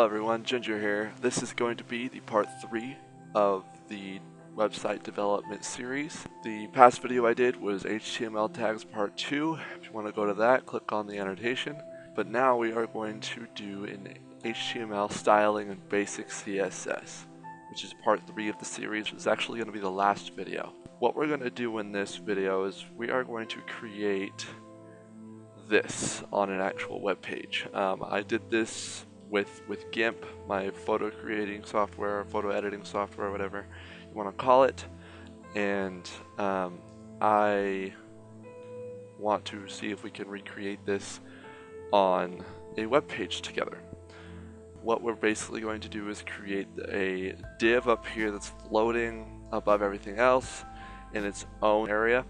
Hello everyone, Ginger here. This is going to be the part 3 of the website development series. The past video I did was HTML tags part 2. If you want to go to that, click on the annotation. But now we are going to do an HTML styling and basic CSS, which is part 3 of the series. It's actually going to be the last video. What we're going to do in this video is we are going to create this on an actual web page. I did this with GIMP, my photo creating software, photo editing software, whatever you want to call it, and I want to see if we can recreate this on a web page together. What we're basically going to do is create a div up here that's floating above everything else in its own area,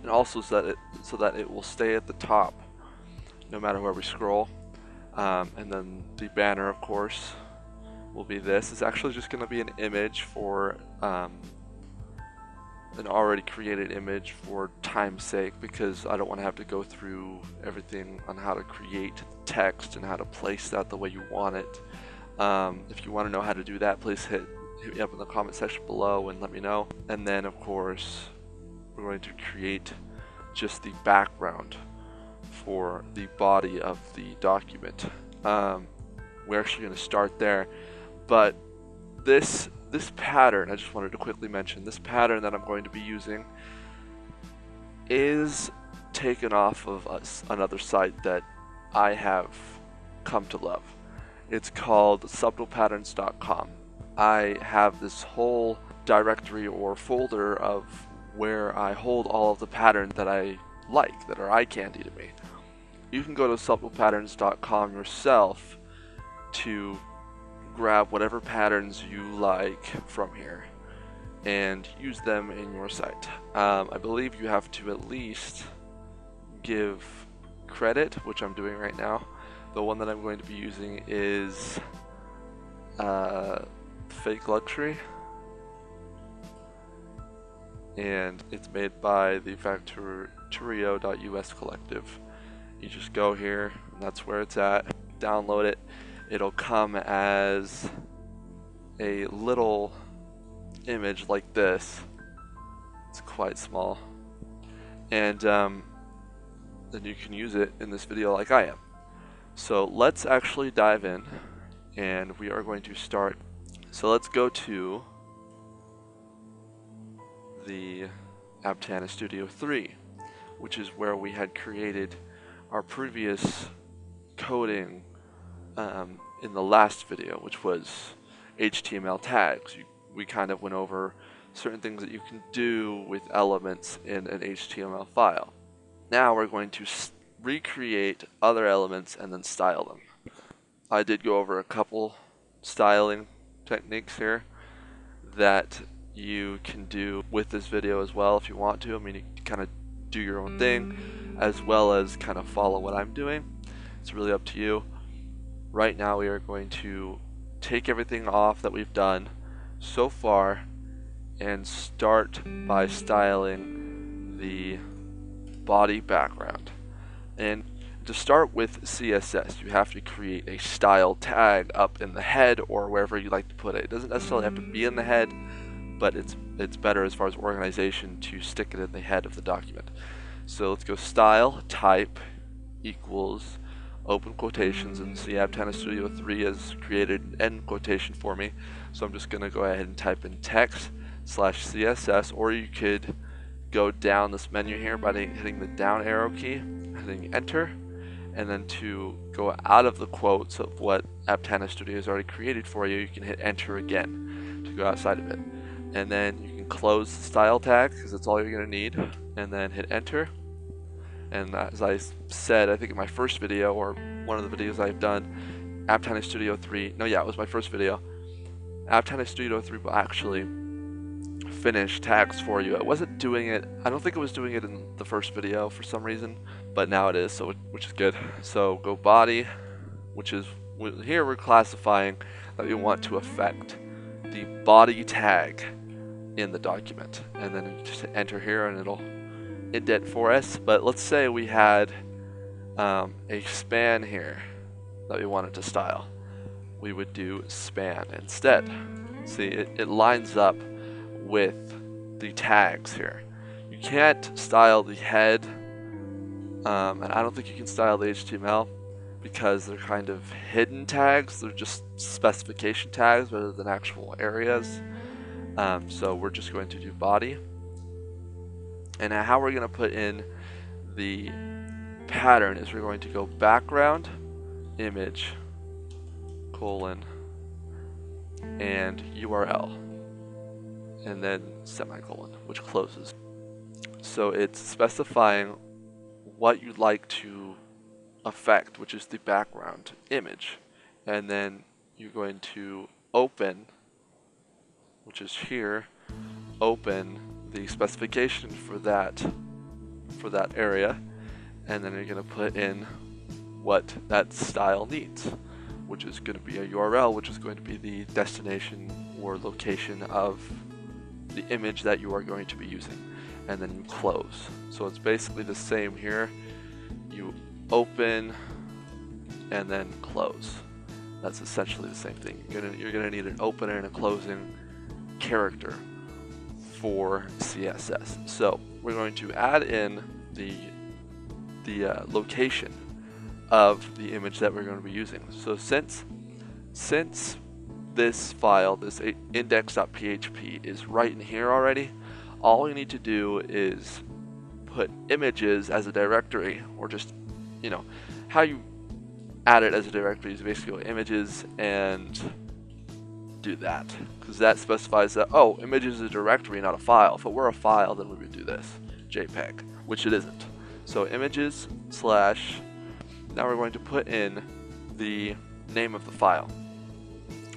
and also so that it will stay at the top no matter where we scroll. And then the banner, of course, will be this. It's actually just going to be an image for an already created image for time's sake, because I don't want to have to go through everything on how to create text and how to place that the way you want it. If you want to know how to do that, please hit me up in the comment section below and let me know. And then, of course, we're going to create just the background for the body of the document. We're actually going to start there, but this pattern, I just wanted to quickly mention, this pattern that I'm going to be using is taken off of another site that I have come to love. It's called subtlepatterns.com. I have this whole directory or folder of where I hold all of the patterns that I like, that are eye candy to me. You can go to subtlepatterns.com yourself to grab whatever patterns you like from here and use them in your site. I believe you have to at least give credit, which I'm doing right now. The one that I'm going to be using is Fake Luxury, and it's made by the Factorio.us collective. You just go here, and that's where it's at. Download it. It'll come as a little image like this. It's quite small, and then you can use it in this video like I am. So let's actually dive in, and we are going to start. So let's go to the Aptana Studio 3, which is where we had created our previous coding in the last video, which was HTML tags. We kind of went over certain things that you can do with elements in an HTML file. Now we're going to recreate other elements and then style them. I did go over a couple styling techniques here that you can do with this video as well if you want to. I mean, you can kind of do your own thing as well as kind of follow what I'm doing. It's really up to you. Right now we are going to take everything off that we've done so far and start by styling the body background. And to start with CSS, you have to create a style tag up in the head or wherever you like to put it. It doesn't necessarily have to be in the head, but it's better as far as organization to stick it in the head of the document. So let's go style type equals open quotations, and see Aptana Studio 3 has created an end quotation for me. So I'm just going to go ahead and type in text/CSS, or you could go down this menu here by hitting the down arrow key, hitting enter, and then to go out of the quotes of what Aptana Studio has already created for you, you can hit enter again to go outside of it. And then you can close the style tag, because that's all you're going to need, and then hit enter. And as I said, I think in my first video, or one of the videos I've done, Aptana Studio 3, no, yeah, it was my first video, Aptana Studio 3 will actually finish tags for you. It wasn't doing it, I don't think it was doing it in the first video for some reason, but now it is, so which is good. So go body, which is, here we're classifying that we want to affect the body tag in the document, and then you just hit enter here and it'll indent for us. But let's say we had a span here that we wanted to style. we would do span instead. See, it lines up with the tags here. You can't style the head, and I don't think you can style the HTML because they're kind of hidden tags. They're just specification tags rather than actual areas. So we're just going to do body. And how we're going to put in the pattern is we're going to go background, image, colon, and URL, and then semicolon, which closes. So it's specifying what you'd like to affect, which is the background image, and then you're going to open, which is here, open the specification for that area, and then you're going to put in what that style needs, which is going to be a URL, which is going to be the destination or location of the image that you are going to be using, and then you close. So it's basically the same here. You open and then close. That's essentially the same thing. You're gonna need an opener and a closing character for CSS. So we're going to add in the location of the image that we're going to be using. So since this file, this index.php, is right in here already, all we need to do is put images as a directory, or just, you know, how you add it as a directory is basically go images and do that, because that specifies that, oh, images is a directory, not a file. If it were a file, then we would do this, JPEG, which it isn't. So images slash, now we're going to put in the name of the file,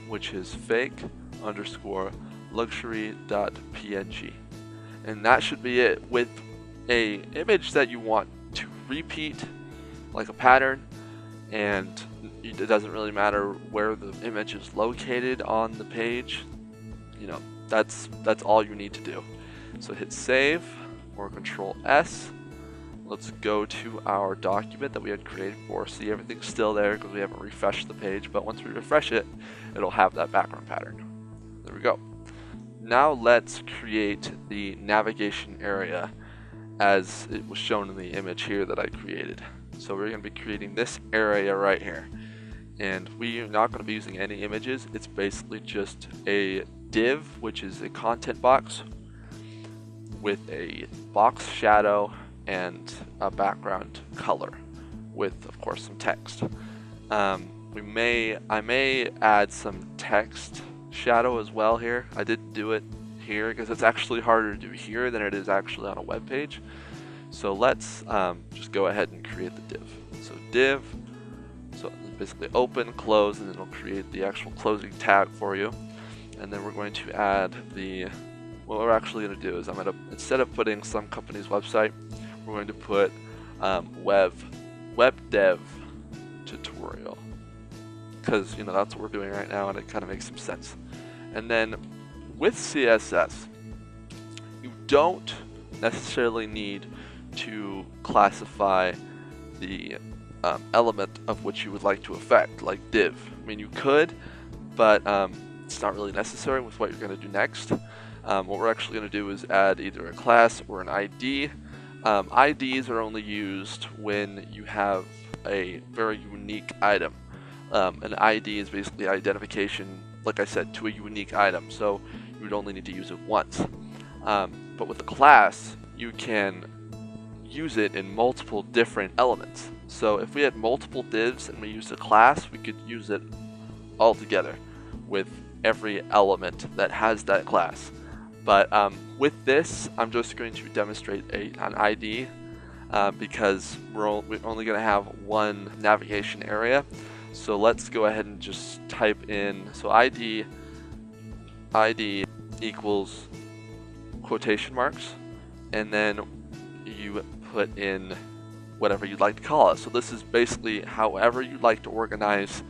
which is fake_luxury.png, and that should be it. With a image that you want to repeat, like a pattern, and it doesn't really matter where the image is located on the page, you know, that's all you need to do. So hit save or Control S. Let's go to our document that we had created before. See, everything's still there because we haven't refreshed the page, but once we refresh it, it'll have that background pattern. There we go. Now let's create the navigation area as it was shown in the image here that I created. So we're going to be creating this area right here, and we are not going to be using any images. It's basically just a div, which is a content box with a box shadow and a background color with, of course, some text. I may add some text shadow as well here. I didn't do it here because it's actually harder to do here than it is actually on a web page. So let's just go ahead and create the div. So div, so basically open, close, and then it'll create the actual closing tag for you. And then we're going to add what we're actually going to do is instead of putting some company's website, we're going to put WebDev tutorial, because, you know, that's what we're doing right now, and it kind of makes some sense. And then with CSS, you don't necessarily need to classify the element of which you would like to affect, like div. I mean, you could, but it's not really necessary with what you're going to do next. What we're actually going to do is add either a class or an ID. IDs are only used when you have a very unique item. An ID is basically identification, like I said, to a unique item, so you would only need to use it once. But with a class, you can use it in multiple different elements. So if we had multiple divs and we used a class, we could use it all together with every element that has that class. But with this, I'm just going to demonstrate an ID because we're only going to have one navigation area. So let's go ahead and just type in, so ID equals quotation marks, and then you put in whatever you'd like to call it. So this is basically however you'd like to organize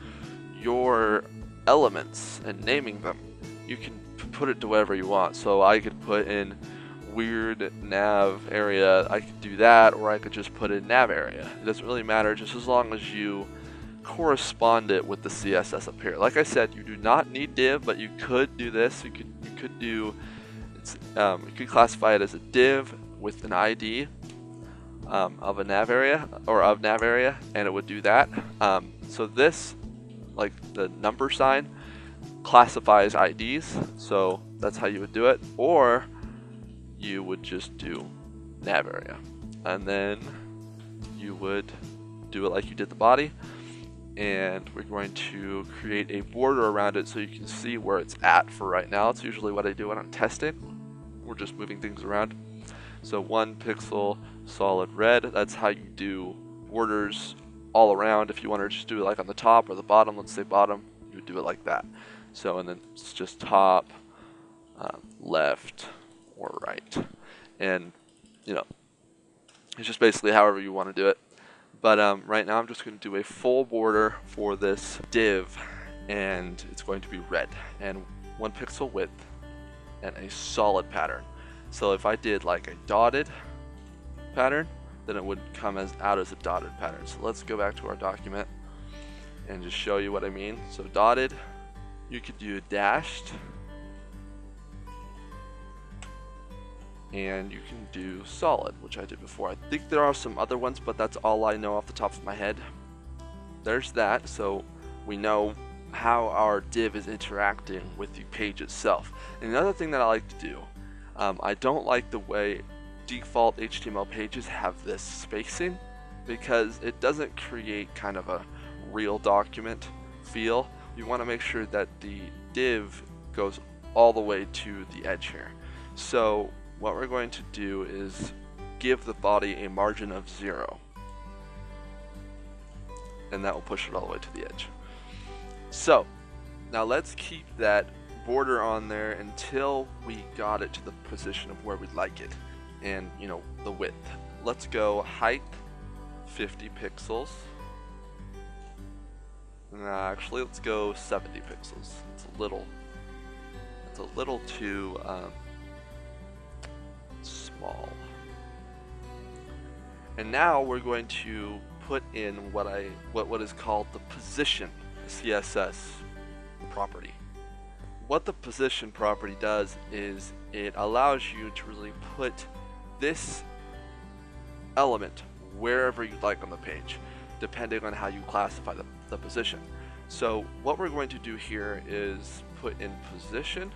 your elements and naming them. You can put it to whatever you want. So I could put in weird nav area, I could do that, or I could just put in nav area. It doesn't really matter, just as long as you correspond it with the CSS up here. Like I said, you do not need div, but you could do this. You could do you could classify it as a div with an ID of a nav area and it would do that. So this, like the number sign, classifies IDs, so that's how you would do it. Or you would just do nav area, and then you would do it like you did the body, and we're going to create a border around it so you can see where it's at for right now. It's usually what I do when I'm testing. We're just moving things around. So 1 pixel solid red, that's how you do borders all around. If you want to just do it like on the top or the bottom, let's say bottom, you would do it like that. So, and then it's just top, left, or right. And, you know, it's just basically however you want to do it. But right now I'm just going to do a full border for this div, and it's going to be red and 1 pixel width and a solid pattern. So if I did like a dotted pattern, then it would come out as a dotted pattern. So let's go back to our document and just show you what I mean. So dotted, you could do dashed, and you can do solid, which I did before. I think there are some other ones, but that's all I know off the top of my head. There's that, so we know how our div is interacting with the page itself. And another thing that I like to do, I don't like the way default HTML pages have this spacing, because it doesn't create kind of a real document feel. You want to make sure that the div goes all the way to the edge here. So what we're going to do is give the body a margin of 0, and that will push it all the way to the edge. So now let's keep that border on there until we got it to the position of where we'd like it, and you know, the width. Let's go height 50 pixels. Actually, let's go 70 pixels. It's a little too small. And now we're going to put in what is called the position CSS property. What the position property does is it allows you to really put this element wherever you'd like on the page, depending on how you classify the position. So what we're going to do here is put in position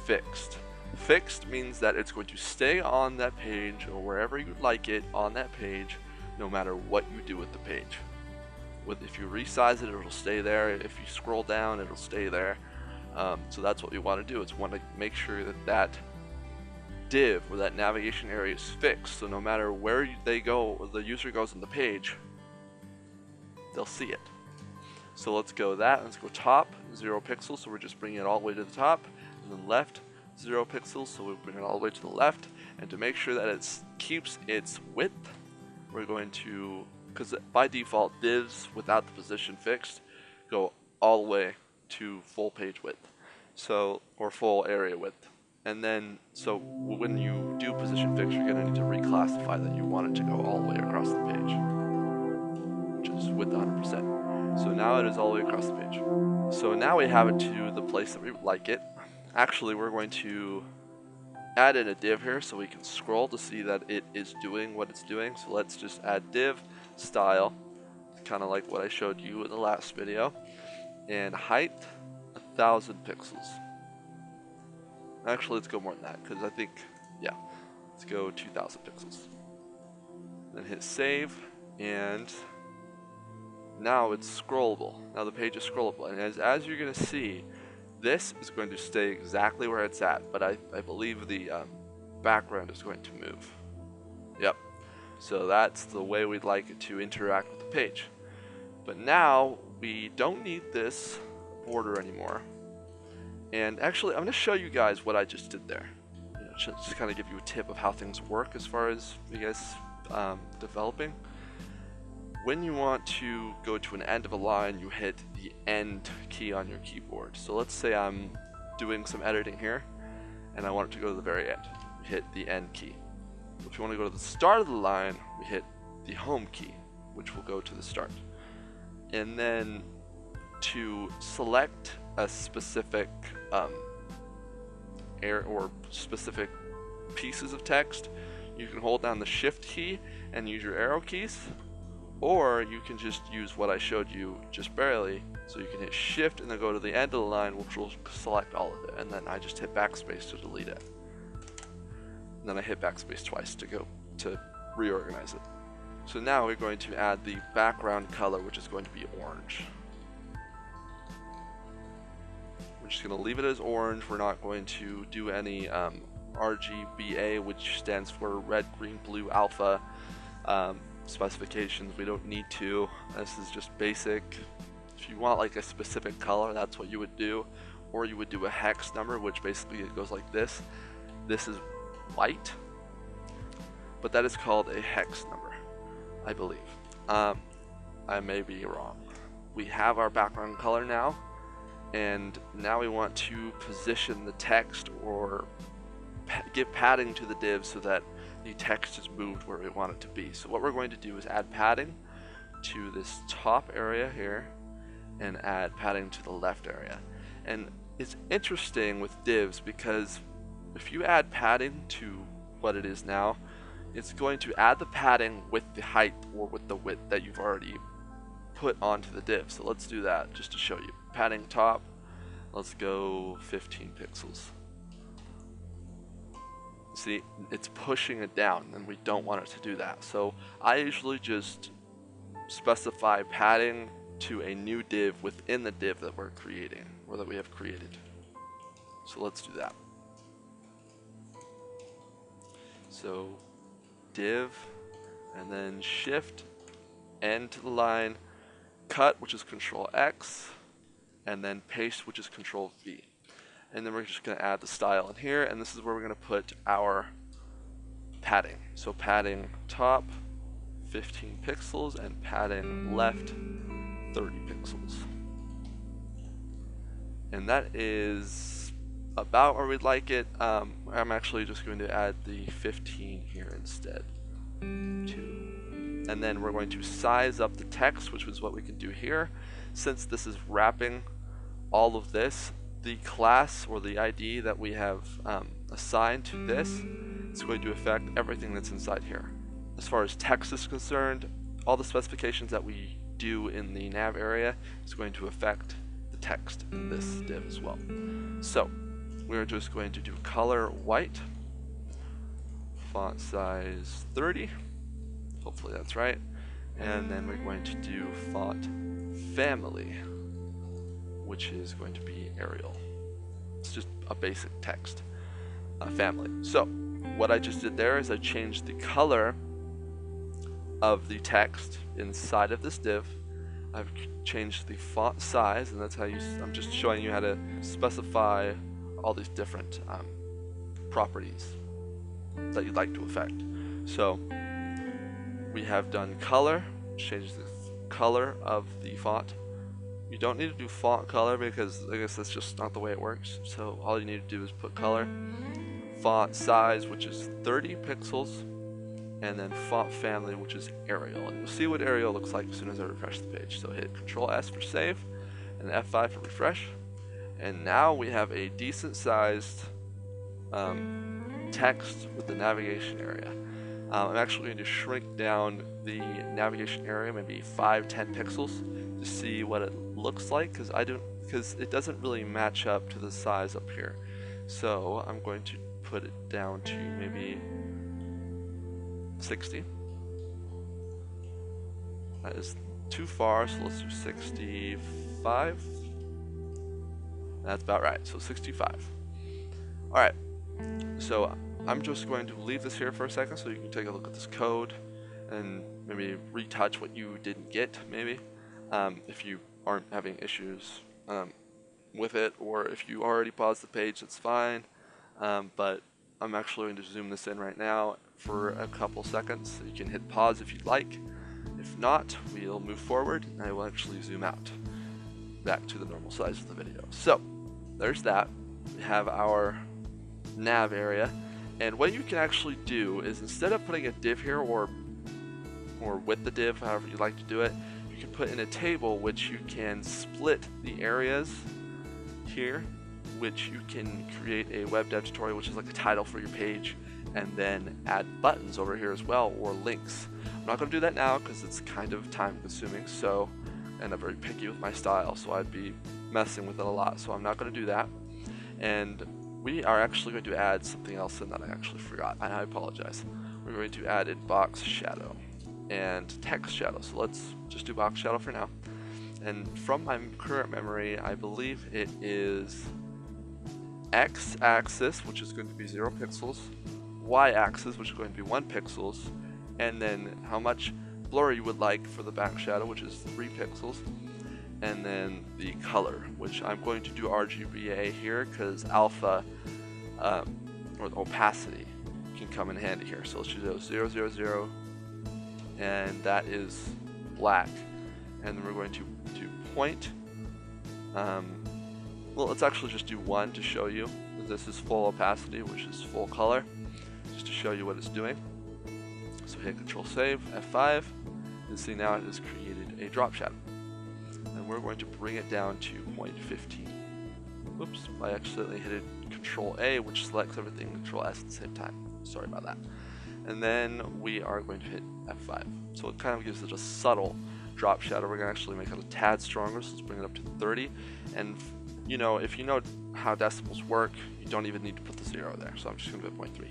fixed. Fixed means that it's going to stay on that page or wherever you'd like it on that page, no matter what you do with the page. If you resize it, it'll stay there. If you scroll down, it'll stay there. So that's what we want to do. It's want to make sure that that div or that navigation area is fixed. So no matter where they go, or the user goes on the page, they'll see it. So let's go let's go top 0 pixels. So we're just bringing it all the way to the top, and then left 0 pixels. So we bring it all the way to the left. And to make sure that it keeps its width, we're going to, because by default divs without the position fixed go all the way to full page width, so, or full area width. And then so when you do position fixed, you're going to need to reclassify that you want it to go all the way across the page, which is with 100%. So now it is all the way across the page. So now we have it to the place that we would like it. Actually, we're going to add in a div here so we can scroll to see that it is doing what it's doing. So let's just add div style, kind of like what I showed you in the last video, and height 1000 pixels. Actually, let's go more than that, because I think, yeah, let's go 2000 pixels. Then hit save, and now it's scrollable. Now the page is scrollable, and as you're going to see, this is going to stay exactly where it's at, but I believe the background is going to move. Yep. So that's the way we'd like it to interact with the page. But now we don't need this border anymore. And actually, I'm going to show you guys what I just did there. You know, just kind of give you a tip of how things work as far as you guys developing. When you want to go to an end of a line, you hit the end key on your keyboard. So let's say I'm doing some editing here, and I want it to go to the very end. We hit the end key. If you want to go to the start of the line, we hit the home key, which will go to the start. and then to select a specific or specific pieces of text, you can hold down the Shift key and use your arrow keys, or you can just use what I showed you just barely. So you can hit Shift and then go to the end of the line, which will select all of it, and then I just hit backspace to delete it. And then I hit backspace twice to reorganize it. So now we're going to add the background color, which is going to be orange. We're just going to leave it as orange. We're not going to do any RGBA, which stands for red, green, blue, alpha specifications. We don't need to. This is just basic. If you want like a specific color, that's what you would do. Or you would do a hex number, which basically it goes like this. This is white, but that is called a hex number, I believe. I may be wrong. We have our background color now, and now we want to position the text or give padding to the div so that the text is moved where we want it to be. So what we're going to do is add padding to this top area here and add padding to the left area. And it's interesting with divs because if you add padding to what it is now, it's going to add the padding with the height or with the width that you've already put onto the div. So let's do that just to show you. Padding top, let's go 15 pixels. See, it's pushing it down, and we don't want it to do that. So I usually just specify padding to a new div within the div that we're creating, or that we have created. So let's do that. So div, and then shift, end to the line, cut, which is Control X, and then paste, which is Control V. And then we're just going to add the style in here, and this is where we're going to put our padding. So padding top 15 pixels and padding left 30 pixels. And that is about where we'd like it. I'm actually just going to add the 15 here instead. And then we're going to size up the text, which is what we can do here. Since this is wrapping all of this, the class or the ID that we have assigned to this is going to affect everything that's inside here. As far as text is concerned, all the specifications that we do in the nav area is going to affect the text in this div as well. So we're just going to do color white, font size 30, hopefully that's right, and then we're going to do font family, which is going to be Arial. It's just a basic text family. So what I just did there is I changed the color of the text inside of this div. I've changed the font size, and that's how I'm just showing you how to specify all these different properties that you'd like to affect. So we have done color, changed the color of the font. You don't need to do font color because I guess that's just not the way it works. So all you need to do is put color, font size, which is 30 pixels, and then font family, which is Arial. And you'll see what Arial looks like as soon as I refresh the page. So hit Control S for save and F5 for refresh. And now we have a decent sized text with the navigation area. I'm actually going to shrink down the navigation area maybe 5-10 pixels to see what it looks like, because it doesn't really match up to the size up here. So I'm going to put it down to maybe 60. That is too far, so let's do 65. That's about right, so 65. Alright, so I'm just going to leave this here for a second so you can take a look at this code and maybe retouch what you didn't get, maybe, if you aren't having issues with it, or if you already paused the page, that's fine, but I'm actually going to zoom this in right now for a couple seconds. So you can hit pause if you'd like. If not, we'll move forward and I will actually zoom out back to the normal size of the video. So there's that. We have our nav area, and what you can actually do is, instead of putting a div here or with the div, however you like to do it, you can put in a table which you can split the areas here, which you can create a web dev tutorial, which is like a title for your page, and then add buttons over here as well, or links. I'm not going to do that now because it's kind of time consuming, so, and I'm very picky with my style, so I'd be messing with it a lot, so I'm not going to do that. And we are actually going to add something else in that I actually forgot, and I apologize. We're going to add in box shadow and text shadow, so let's just do box shadow for now. And from my current memory, I believe it is x-axis, which is going to be 0 pixels, y-axis, which is going to be 1 pixels, and then how much blur you would like for the back shadow, which is 3 pixels, and then the color, which I'm going to do RGBA here because alpha or the opacity can come in handy here. So let's choose 0, 0, 0, and that is black. And then we're going to do point. Well, let's actually just do 1 to show you that this is full opacity, which is full color, just to show you what it's doing. So hit Control Save, F5, and see now it has created a drop shadow. And we're going to bring it down to 0.15. Oops, I accidentally hit Control A, which selects everything, Control S at the same time. Sorry about that. And then we are going to hit F5. So it kind of gives it a subtle drop shadow. We're going to actually make it a tad stronger, so let's bring it up to 30. And you know, if you know how decibels work, you don't even need to put the 0 there. So I'm just going to put 0.3.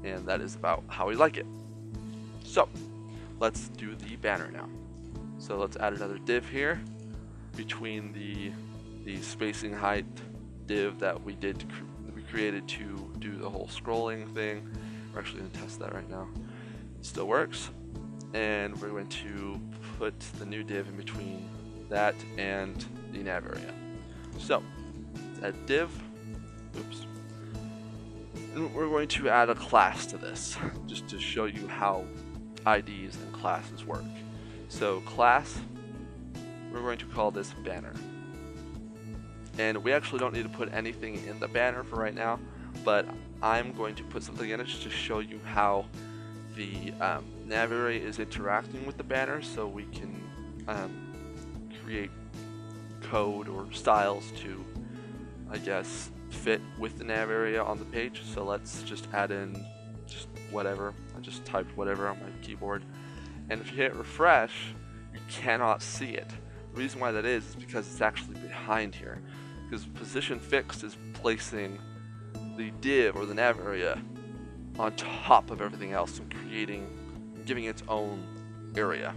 And that is about how we like it. So let's do the banner now. So let's add another div here between the spacing height div that we created to do the whole scrolling thing. We're actually going to test that right now. It still works. And we're going to put the new div in between that and the nav area. So add div. Oops. And we're going to add a class to this, just to show you how IDs and classes work. So class, we're going to call this banner. And we actually don't need to put anything in the banner for right now, but I'm going to put something in it just to show you how the nav area is interacting with the banner, so we can create code or styles to, I guess, fit with the nav area on the page. So let's just add in just whatever. I just typed whatever on my keyboard, and if you hit refresh, you cannot see it. The reason why that is because it's actually behind here, because position fixed is placing the div or the nav area on top of everything else and giving its own area.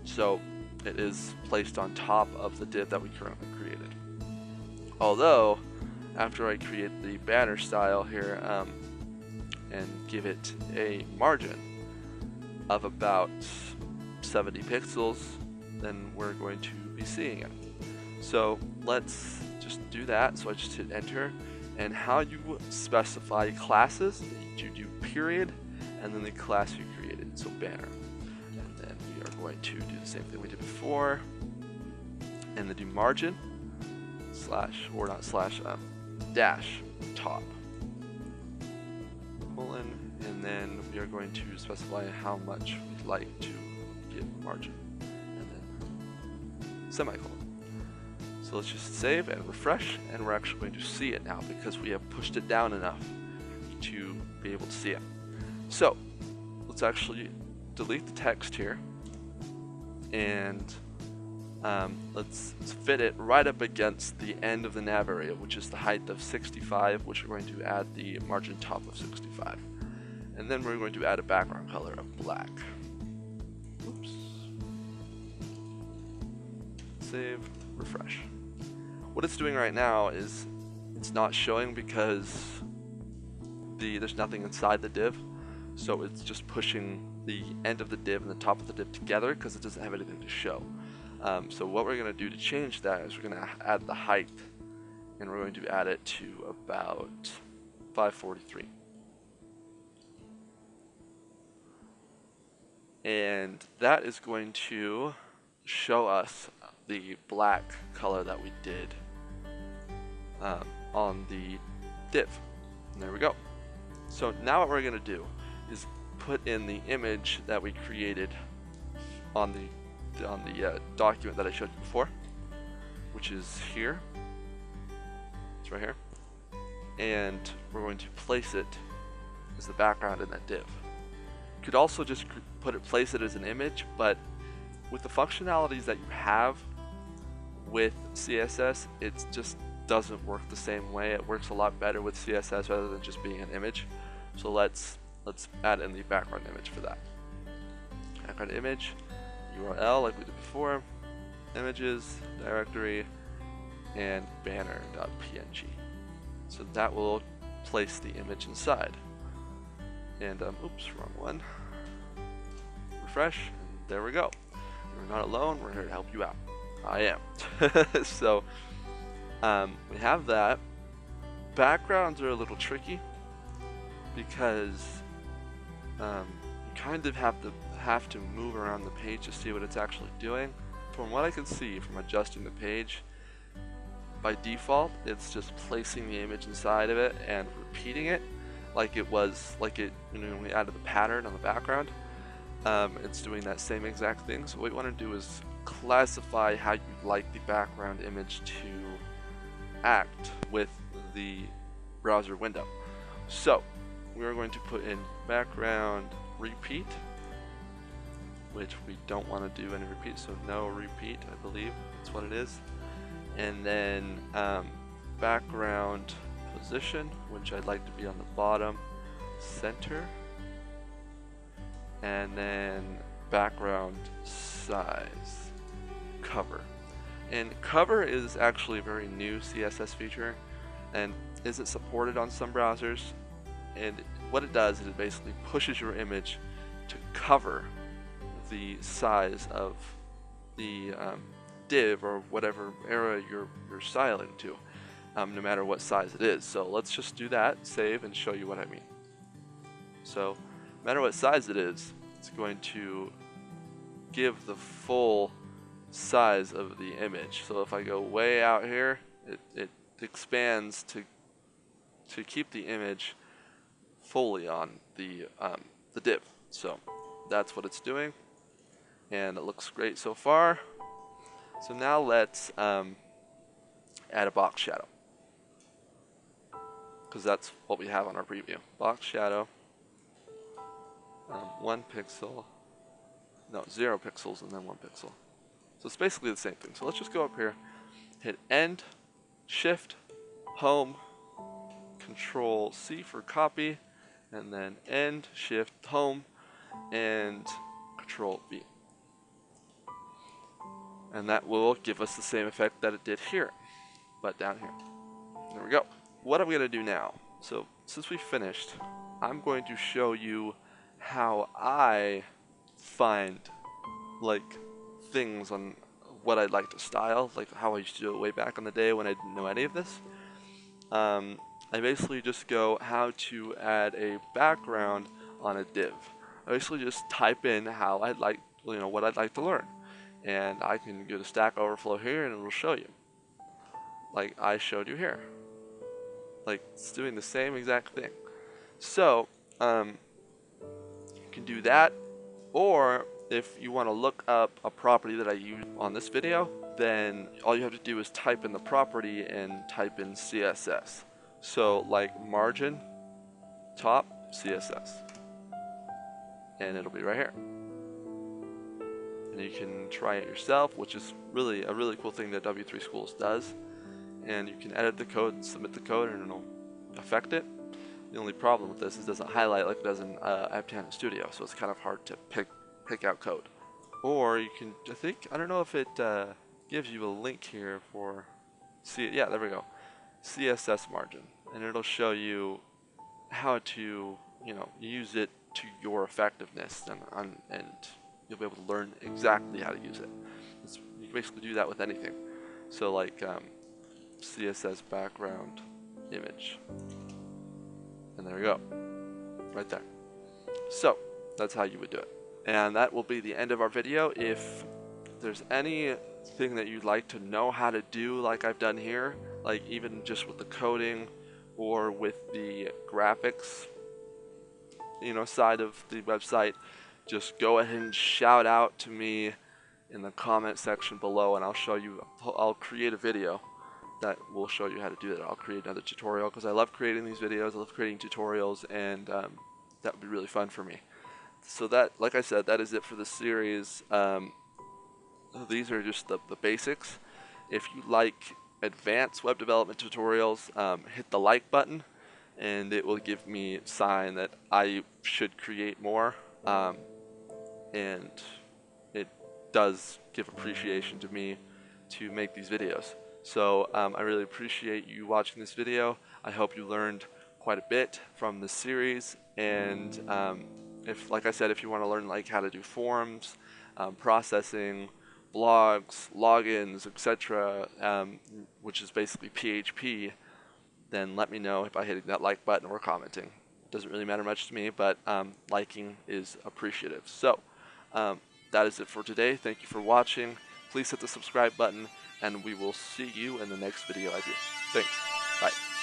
So it is placed on top of the div that we currently created. Although, after I create the banner style here and give it a margin of about 70 pixels, then we're going to be seeing it. So let's just do that. So I just hit enter, and how you specify classes, you do period and then the class you created, so banner. And then we are going to do the same thing we did before, and then do margin slash, or not slash, dash top colon, and then we are going to specify how much we'd like to give margin, and then semicolon. So let's just save and refresh, and we're actually going to see it now because we have pushed it down enough to be able to see it. So let's actually delete the text here, and let's fit it right up against the end of the nav area, which is the height of 65, which we're going to add the margin top of 65. And then we're going to add a background color of black. Oops. Save, refresh. What it's doing right now is it's not showing because there's nothing inside the div, so it's just pushing the end of the div and the top of the div together because it doesn't have anything to show. So what we're going to do to change that is we're going to add the height, and we're going to add it to about 543. And that is going to show us the black color that we did on the div. And there we go. So now what we're going to do is put in the image that we created on the document that I showed you before, which is here. It's right here, and we're going to place it as the background in that div. You could also just place it as an image, but with the functionalities that you have with CSS, it just doesn't work the same way. It works a lot better with CSS rather than just being an image. So let's add in the background image for that. Background image, URL like we did before, images, directory, and banner.png. So that will place the image inside. And oops, wrong one. Refresh, and there we go. You're not alone, we're here to help you out. I am. So we have that. Backgrounds are a little tricky because you kind of have to move around the page to see what it's actually doing. From what I can see from adjusting the page, by default it's just placing the image inside of it and repeating it like it was when we added the pattern on the background. It's doing that same exact thing. So what we want to do is classify how you'd like the background image to act with the browser window. So we're going to put in background repeat, which we don't want to do any repeat, so no repeat, I believe that's what it is. And then background position, which I'd like to be on the bottom center, and then background size, cover. And cover is actually a very new CSS feature and isn't supported on some browsers. And what it does is it basically pushes your image to cover the size of the div or whatever area you're styling to, no matter what size it is. So let's just do that, save, and show you what I mean. So no matter what size it is, it's going to give the full size of the image. So if I go way out here, it expands to keep the image fully on the div. So that's what it's doing, and it looks great so far. So now let's add a box shadow, because that's what we have on our preview. Box shadow, 1 pixel, no, 0 pixels and then 1 pixel. So it's basically the same thing. So let's just go up here, hit End, Shift, Home, Control C for copy, and then End, Shift, Home, and Control V. And that will give us the same effect that it did here, but down here. There we go. What I'm going to do now, so since we finished, I'm going to show you how I find things on what I'd like to style, like how I used to do it way back in the day when I didn't know any of this. I basically just go how to add a background on a div. I basically just type in how I'd like, what I'd like to learn, and I can go to Stack Overflow here and it'll show you, like I showed you here. Like it's doing the same exact thing. So you can do that, or if you want to look up a property that I use on this video, then all you have to do is type in the property and type in CSS. So like margin top CSS, and it'll be right here. And you can try it yourself, which is really a really cool thing that W3 Schools does. And you can edit the code and submit the code and it'll affect it. The only problem with this is it doesn't highlight like it does in Untitled Studio, so it's kind of hard to pick out code. Or you can, I don't know if it gives you a link here for, yeah, there we go, CSS margin, and it'll show you how to, use it to your effectiveness, and you'll be able to learn exactly how to use it. You can basically do that with anything. So like CSS background image, and there you go, right there. So that's how you would do it. And that will be the end of our video. If there's anything that you'd like to know how to do like I've done here, like even just with the coding or with the graphics, side of the website, just go ahead and shout out to me in the comment section below, and I'll create a video that will show you how to do that. I'll create another tutorial because I love creating these videos. I love creating tutorials, and that would be really fun for me. So that, like I said, that is it for the series. These are just the basics. If you like advanced web development tutorials, hit the like button, and it will give me a sign that I should create more. And it does give appreciation to me to make these videos. So I really appreciate you watching this video. I hope you learned quite a bit from this series, and if, like I said, if you want to learn like how to do forms, processing, blogs, logins, etc., which is basically PHP, then let me know by hitting that like button or commenting. It doesn't really matter much to me, but liking is appreciative. So that is it for today. Thank you for watching. Please hit the subscribe button, and we will see you in the next video I do. Thanks. Bye.